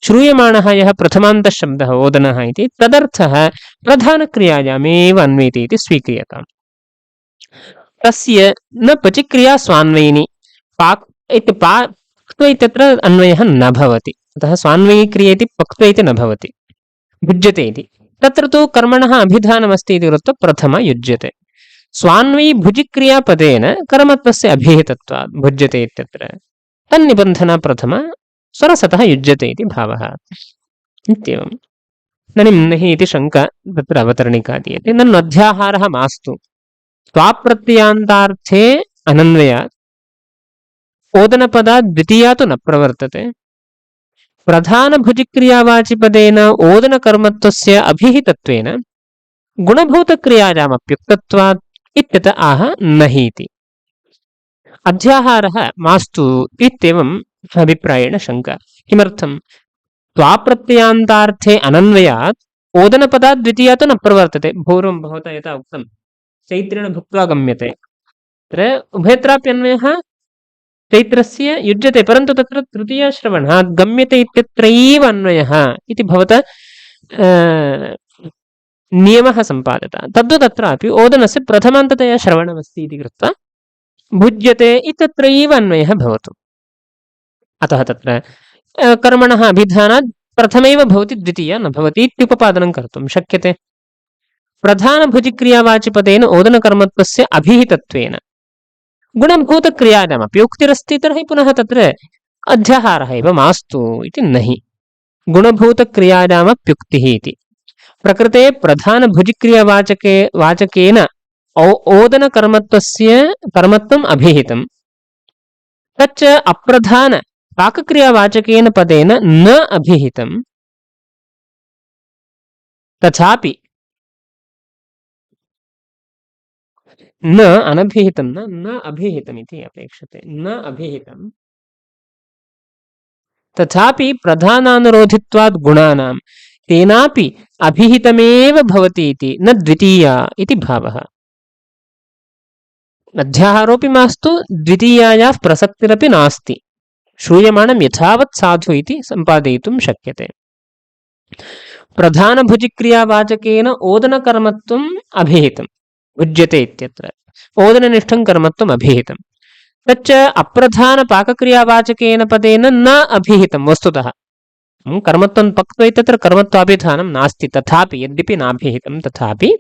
श्रूयमाणः यः प्रथमान्तशब्दः ओदनः इति तदर्थः प्रधानक्रियायामेव अन्वयति इति स्वीक्रियताम्। तस्य न पचिक्रिया स्वान्वयिनी पक्त्व इत्यत्र अन्वयः न भवति। अतः स्वान्वयी क्रिया इति पक्त्व इति न भवति, भुज्यते इति। तत्र तु कर्मणः अभिधानमस्ति इति कृत्वा प्रथमा युज्यते। स्वान्वयी भुजिक्रियापदेन कर्मत्वस्य अभिहितत्वात् भुज्यते इत्यत्र तन्निबन्धना प्रथमा स्वरसतः युज्यते इति भावः इत्येवम्। इदानीं नहि इति शङ्का तत्र अवतरणिका दीयते। ननु अध्याहारः मास्तु त्वाप्रत्ययान्तार्थे अनन्वयात् ओदनपदात् द्वितीया तु न प्रवर्तते। प्रधानभुजिक्रियावाचिपदेन ओदनकर्मत्वस्य अभिहितत्वेन गुणभूतक्रियायामप्युक्तत्वात् इत्यत आह नहीति। अध्याहारः मास्तु इत्येवम् अभिप्रायेण शङ्का। किमर्थं? त्वाप्रत्ययान्तार्थे अनन्वयात् ओदनपदात् द्वितीया तु न प्रवर्तते। पूर्वं भवता यथा उक्तं चैत्रेण भुक्त्वा गम्यते, तत्र उभयत्राप्यन्वयः चैत्रस्य युज्यते, परन्तु तत्र तृतीयश्रवणात् गम्यते इत्यत्रैव अन्वयः इति भवता नियमः सम्पादितः। तद्वत् अत्रापि ओदनस्य प्रथमान्ततया श्रवणमस्ति इति कृत्वा भुज्यते इत्यत्रैव अन्वयः भवतु। अतः तत्र कर्मणः अभिधानात् प्रथमैव भवति, द्वितीया न भवति इत्युपपादनं कर्तुं शक्यते। प्रधानभुजिक्रियावाचिपदेन ओदनकर्मत्वस्य अभिहितत्वेन गुणभूतक्रियायामपि उक्तिरस्ति, तर्हि पुनः तत्र अध्याहारः एव मास्तु इति नहि। गुणभूतक्रियायामप्युक्तिः इति प्रकृते प्रधानभुजिक्रियावाचकेन ओदनकर्मत्वस्य कर्मत्वम् अभिहितं, तच्च अप्रधानपाकक्रियावाचकेन पदेन न अभिहितं, तथापि न अनभिहितं न अभिहितमिति अपेक्षते। न अभिहितं तथापि प्रधानानुरोधित्वात् गुणानां तेनापि अभिहितमेव भवति इति न द्वितीया इति भावः। अध्याहारोऽपि मास्तु, द्वितीयायाः प्रसक्तिरपि नास्ति। श्रूयमाणं यथावत् साधु इति सम्पादयितुं शक्यते। प्रधानभुजिक्रियावाचकेन ओदनकर्मत्वम् अभिहितं भुज्यते इत्यत्र ओदननिष्ठं कर्मत्वम् अभिहितं, तच्च अप्रधानपाकक्रियावाचकेन पदेन न अभिहितं। वस्तुतः कर्मत्वं पक्त्व इत्यत्र कर्मत्वाभिधानं नास्ति, तथापि यद्यपि नाभिहितं तथापि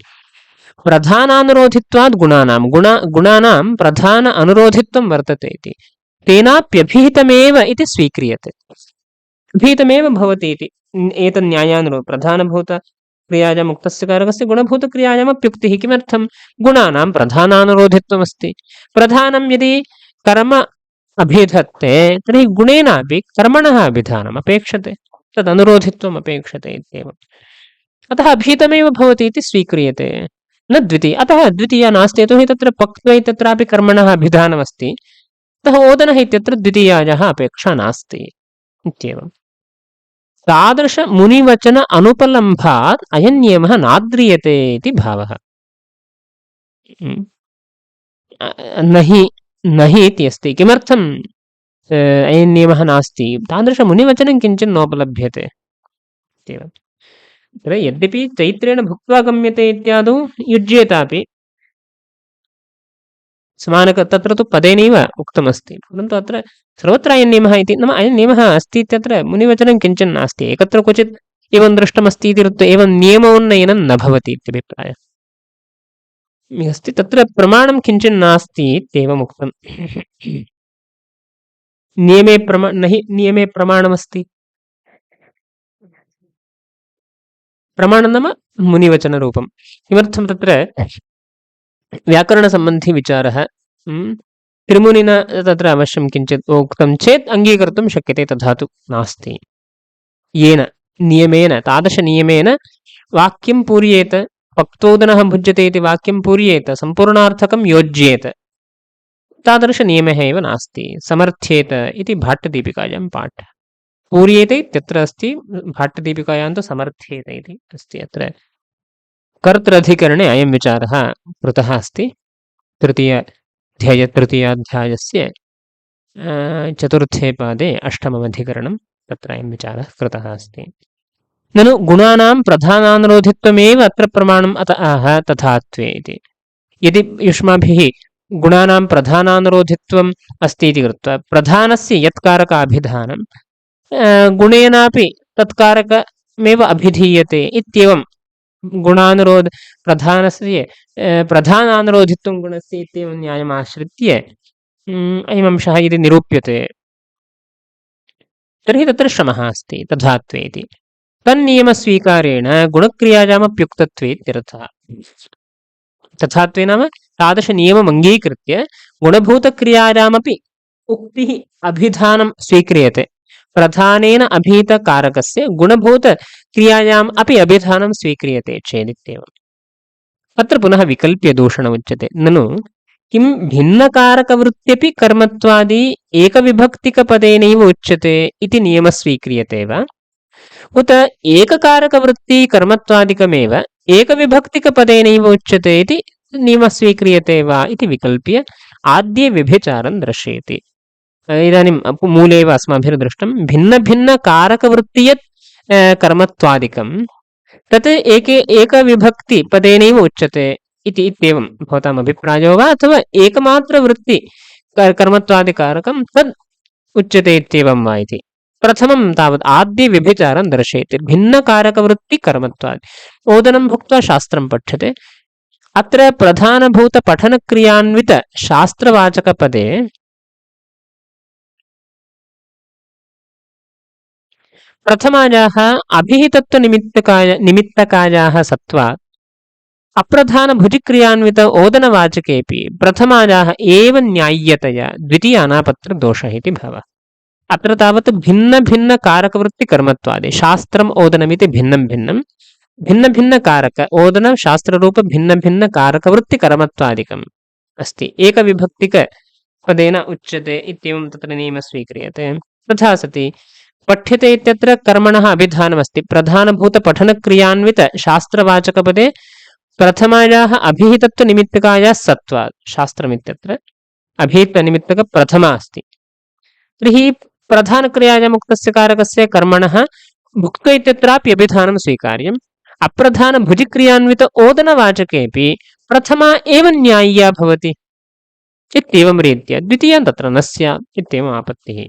प्रधानानुरोधित्वात् गुणानां प्रधान अनुरोधित्वं वर्तते इति तेनाप्यभिहितमेव इति स्वीक्रियते। अभिहितमेव भवति इति एतन्न्यायानुरोधः प्रधानभूतक्रियायाम् उक्तस्य कारकस्य गुणभूतक्रियायामप्युक्तिः। किमर्थं? गुणानां प्रधानानुरोधित्वमस्ति। प्रधानं यदि कर्म अभिधत्ते तर्हि गुणेनापि कर्मणः अभिधानम् अपेक्षते, तदनुरोधित्वम् अपेक्षते इत्येवम्। अतः अभिहितमेव भवति इति स्वीक्रियते, न द्वितीया। अतः द्वितीया नास्ति, यतोहि तत्र पक्त्व इत्यत्रापि कर्मणः अभिधानमस्ति, अतः ओदनः इत्यत्र द्वितीयायाः अपेक्षा नास्ति इत्येवम्। तादृशमुनिवचन अनुपलम्भात् अयं नियमः नाद्रियते इति भावः। नहि इति अस्ति। किमर्थं अयं नियमः नास्ति? तादृशमुनिवचनं किञ्चित् नोपलभ्यते इत्येवम्। यद्यपि चैत्रेण भुक्त्वा गम्यते इत्यादौ युज्येतापि तत्र तु पदेनैव उक्तमस्ति, परन्तु अत्र सर्वत्र अयं नियमः इति नाम अयं नियमः अस्ति इत्यत्र मुनिवचनं किञ्चित् नास्ति। एकत्र क्वचित् एवं दृष्टमस्ति इति कृत्वा एवं नियमोन्नयनं न भवति इत्यभिप्रायः अस्ति। तत्र प्रमाणं किञ्चित् नास्ति इत्येवम् उक्तम्। न हि नियमे प्रमाणमस्ति। प्रमाणं नाम मुनिवचनरूपं। किमर्थं तत्र व्याकरणसम्बन्धी विचारः त्रिमुनिना तत्र अवश्यं किञ्चित् उक्तं चेत् अङ्गीकर्तुं शक्यते, तथा तु नास्ति। येन नियमेन तादृशनियमेन वाक्यं पूर्येत, पक्तोदनः भुज्यते इति वाक्यं पूर्येत, सम्पूर्णार्थकं योज्येत, तादृशनियमः एव नास्ति। समर्थ्येत इति भाट्टदीपिकायां पाठः। पूर्येते इत्यत्र अस्ति, भाट्टदीपिकायां तु समर्थ्येत इति अस्ति। अत्र कर्तृधिकरणे अयं विचारः कृतः अस्ति। तृतीयाध्यायस्य चतुर्थे पादे अष्टममधिकरणं, तत्र अयं विचारः कृतः अस्ति। ननु गुणानां प्रधानानुरोधित्वमेव अत्र प्रमाणम् अत आह तथात्वे इति। यदि युष्माभिः गुणानां प्रधानानुरोधित्वम् अस्ति इति कृत्वा प्रधानस्य यत्कारकाभिधानं गुणेनापि तत्कारकमेव अभिधीयते इत्येवं गुणानुरोध प्रधानस्य प्रधानानुरोधित्वं गुणस्य इत्येवं न्यायमाश्रित्य अयमंशः यदि निरूप्यते तर्हि तत्र श्रमः अस्ति तथात्वे इति। तन्नियमस्वीकारेण गुणक्रियायामप्युक्तत्वे इत्यर्थः। तथात्वे नाम तादृशनियमम् अङ्गीकृत्य गुणभूतक्रियायामपि उक्तिः अभिधानं स्वीक्रियते। प्रधानेन अभीतकारकस्य गुणभूतक्रियायाम् अपि अभिधानं स्वीक्रियते चेदित्येवम्। अत्र पुनः विकल्प्य दूषण उच्यते। ननु किं भिन्नकारकवृत्त्यपि कर्मत्वादि एकविभक्तिकपदेनैव उच्यते इति नियमः स्वीक्रियते वा, उत एककारकवृत्ति कर्मत्वादिकमेव एकविभक्तिकपदेनैव उच्यते इति नियमः स्वीक्रियते वा इति विकल्प्य आद्ये व्यभिचारं दर्शयति। इदानीं मूले एव अस्माभिर्दृष्टं भिन्नभिन्नकारकवृत्तियत् कर्मत्वादिकं तत् एकविभक्तिपदेनैव उच्यते इति इत्येवं भवताम् अभिप्रायो वा, अथवा एकमात्रवृत्ति कर्मत्वादिकारकं तद् उच्यते इत्येवं वा इति। प्रथमं तावत् आद्ये व्यभिचारं दर्शयति। भिन्नकारकवृत्तिकर्मत्वादि ओदनं भुक्त्वा शास्त्रं पठ्यते। अत्र प्रधानभूतपठनक्रियान्वितशास्त्रवाचकपदे प्रथमायाः अभिहितत्वनिमित्तकायाः सत्त्वात् अप्रधानभुजिक्रियान्वित ओदनवाचकेऽपि प्रथमायाः एव न्याय्यतया द्वितीयानापत्रदोषः इति भवः। अत्र तावत् भिन्नभिन्नकारकवृत्तिकर्मत्वादि शास्त्रम् ओदनमिति भिन्नं भिन्नं भिन्नभिन्नकारक ओदन शास्त्ररूप भिन्नभिन्नकारकवृत्तिकर्मत्वादिकम् अस्ति। एकविभक्तिकपदेन उच्यते इत्येवं तत्र नियमः स्वीक्रियते। तथा सति पठ्यते इत्यत्र कर्मणः अभिधानमस्ति। प्रधानभूतपठनक्रियान्वित शास्त्रवाचकपदे प्रथमायाः अभिहितत्वनिमित्तकायाः सत्त्वात् शास्त्रमित्यत्र अभिहितनिमित्तकप्रथमा अस्ति। तर्हि प्रधानक्रियायाम् उक्तस्य कारकस्य कर्मणः भुक्त्व इत्यत्रापि अभिधानं स्वीकार्यम्। अप्रधानभुजिक्रियान्वित ओदनवाचकेऽपि प्रथमा एव न्याय्या भवति इत्येवं रीत्या द्वितीया तत्र न स्यात् इत्येवम् आपत्तिः।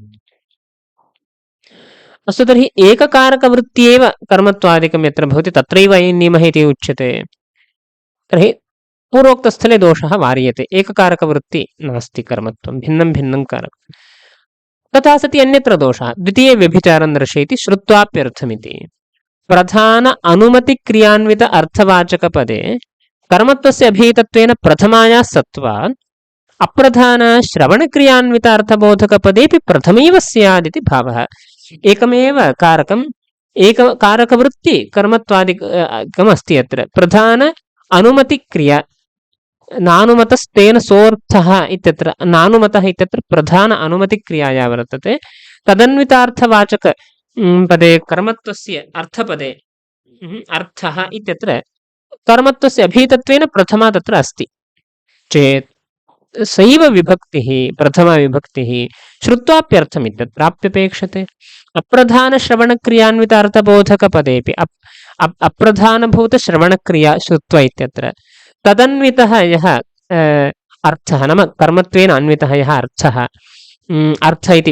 अस्तु, तर्हि एककारकवृत्त्येव कर्मत्वादिकं यत्र भवति तत्रैव अयं नियमः इति उच्यते। तर्हि पूर्वोक्तस्थले दोषः वार्यते। एककारकवृत्ति नास्ति कर्मत्वं, भिन्नं भिन्नं कारकं। तथा सति अन्यत्र दोषः द्वितीये व्यभिचारं दर्शयति श्रुत्वाप्यर्थमिति। प्रधान अनुमतिक्रियान्वित अर्थवाचकपदे कर्मत्वस्य अभिहितत्वेन प्रथमायाः सत्त्वात् अप्रधान श्रवणक्रियान्वित अर्थबोधकपदेपि प्रथमैव स्यादिति भावः। एकमेव कारकम् एककारकवृत्ति कर्मत्वादिकमस्ति। अत्र प्रधान अनुमतिक्रिया नानुमतस्तेन सोऽर्थः इत्यत्र नानुमतः इत्यत्र प्रधान अनुमतिक्रियाया वर्तते। तदन्वितार्थवाचक पदे कर्मत्वस्य अर्थपदे अर्थः इत्यत्र कर्मत्वस्य अभिहितत्वेन प्रथमा तत्र अस्ति चेत् सैव विभक्तिः प्रथमा विभक्तिः श्रुत्वाप्यर्थम् इत्यत्राप्यपेक्षते। अप्रधानश्रवणक्रियान्वित अर्थबोधकपदेपि अप्रधानभूतश्रवणक्रिया श्रुत्वा इत्यत्र तदन्वितः यः अर्थः नाम कर्मत्वेन अन्वितः यः अर्थः अर्थ इति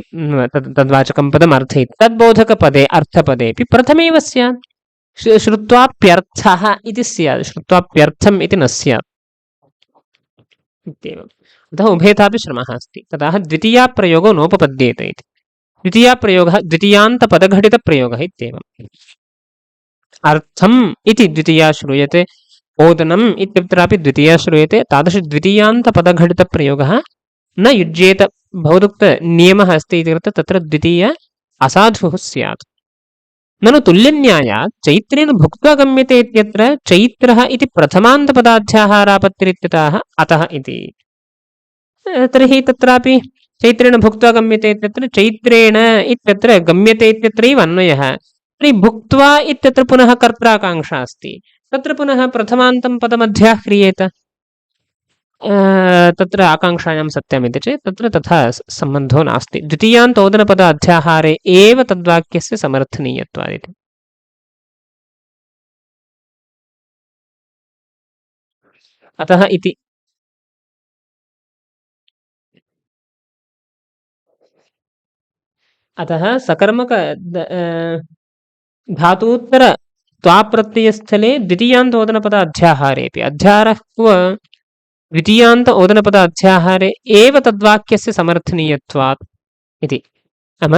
तद्वाचकं पदम् अर्थ इति तद्बोधकपदे अर्थपदेपि प्रथमेव स्यात्। श्रुत्वाप्यर्थः इति स्यात्, श्रुत्वाप्यर्थम् इति न स्यात् इत्येवम्। अतः उभयथापि श्रमः अस्ति। ततः द्वितीयाप्रयोगो नोपपद्येत इति। द्वितीयाप्रयोगः द्वितीयान्तपदघटितप्रयोगः इत्येवम्। अर्थम् इति द्वितीया श्रूयते, ओदनम् इत्यत्रापि द्वितीया श्रूयते। तादृशद्वितीयान्तपदघटितप्रयोगः न युज्येत। भवदुक्तनियमः अस्ति इति कृत्वा तत्र द्वितीया असाधुः स्यात्। ननु तुल्यन्यायात् चैत्रेण भुक्त्वा गम्यते इत्यत्र चैत्रः इति प्रथमान्तपदाध्याहारापत्तिरित्यतः अतः इति। तर्हि तत्रापि चैत्रेण भुक्त्वा गम्यते इत्यत्र चैत्रेण इत्यत्र गम्यते इत्यत्रैव अन्वयः। तर्हि भुक्त्वा इत्यत्र पुनः कर्त्राकाङ्क्षा अस्ति, तत्र पुनः प्रथमान्तं पदमध्याः क्रियेत तत्र आकाङ्क्षायां सत्यमिति चेत् तत्र तथा सम्बन्धो नास्ति। द्वितीयान्तोदनपद अध्याहारे एव तद्वाक्यस्य समर्थनीयत्वादिति। अतः इति अतः सकर्मक धातूत्तर त्वाप्रत्ययस्थले द्वितीयान्तोदनपद अध्याहारेऽपि अध्याहारः क्व द्वितीयान्त ओदनपद अध्याहारे एव तद्वाक्यस्य समर्थनीयत्वात् इति। नाम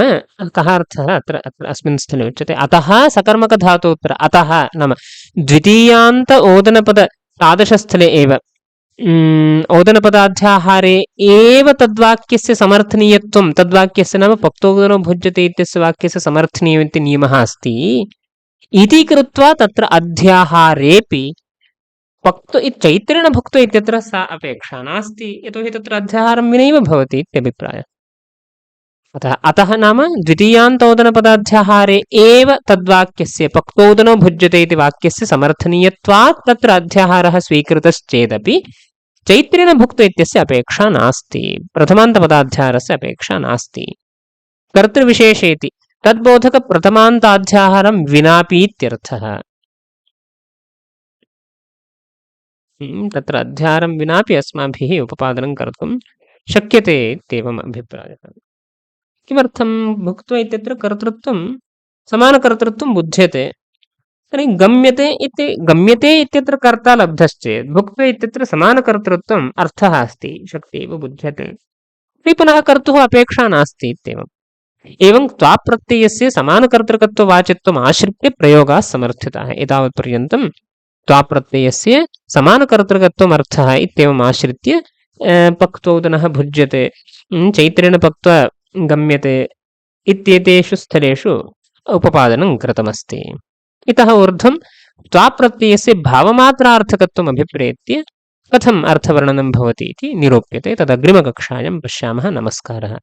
कः अर्थः अत्र अस्मिन् स्थले उच्यते, अतः सकर्मकधातोत्तर, अतः नाम द्वितीयान्त ओदनपद तादृशस्थले एव ओदनपदाध्याहारे एव तद्वाक्यस्य समर्थनीयत्वं, तद्वाक्यस्य नाम पक्तोदनो भुज्यते इत्यस्य वाक्यस्य समर्थनीयम् इति नियमः अस्ति इति कृत्वा तत्र अध्याहारेऽपि पक्तो चैत्रेण भुक्तो इत्यत्र सा अपेक्षा नास्ति, यतोहि तत्र अध्याहारं विनैव भवति इत्यभिप्रायः। अतः नाम द्वितीयान्तोदनपदाध्याहारे एव तद्वाक्यस्य पक्तोदनो भुज्यते इति वाक्यस्य समर्थनीयत्वात् तत्र अध्याहारः स्वीकृतश्चेदपि चैत्रेण भुक्तो इत्यस्य अपेक्षा नास्ति, प्रथमान्तपदाध्याहारस्य अपेक्षा नास्ति। कर्तृविशेषेति तद्बोधकप्रथमान्ताध्याहारं विनापि इत्यर्थः। तत्र अध्याहारं विनापि अस्माभिः उपपादनं कर्तुं शक्यते इत्येवम् अभिप्रायः। किमर्थं भुक्त्वा इत्यत्र कर्तृत्वं समानकर्तृत्वं बुध्यते। तर्हि गम्यते इत्यत्र कर्ता लब्धश्चेत् भुक्त्वा इत्यत्र समानकर्तृत्वम् अर्थः अस्ति, शक्ति एव बुध्यते, तर्हि पुनः कर्तुः अपेक्षा नास्ति इत्येवम्। एवं त्वाप्रत्ययस्य समानकर्तृकत्ववाचित्वम् आश्रित्य प्रयोगाः समर्थिताः। एतावत्पर्यन्तं त्वाप्रत्ययस्य समानकर्तृकत्वम् अर्थः इत्येवम् आश्रित्य पक्तोदनः भुज्यते, चैत्रेण पक्त्वा गम्यते इत्येतेषु स्थलेषु उपपादनं कृतमस्ति। इतः ऊर्ध्वं त्वाप्रत्ययस्य भावमात्रार्थकत्वम् अभिप्रेत्य कथम् अर्थवर्णनं भवति इति निरूप्यते। तदग्रिमकक्षायां पश्यामः। नमस्कारः।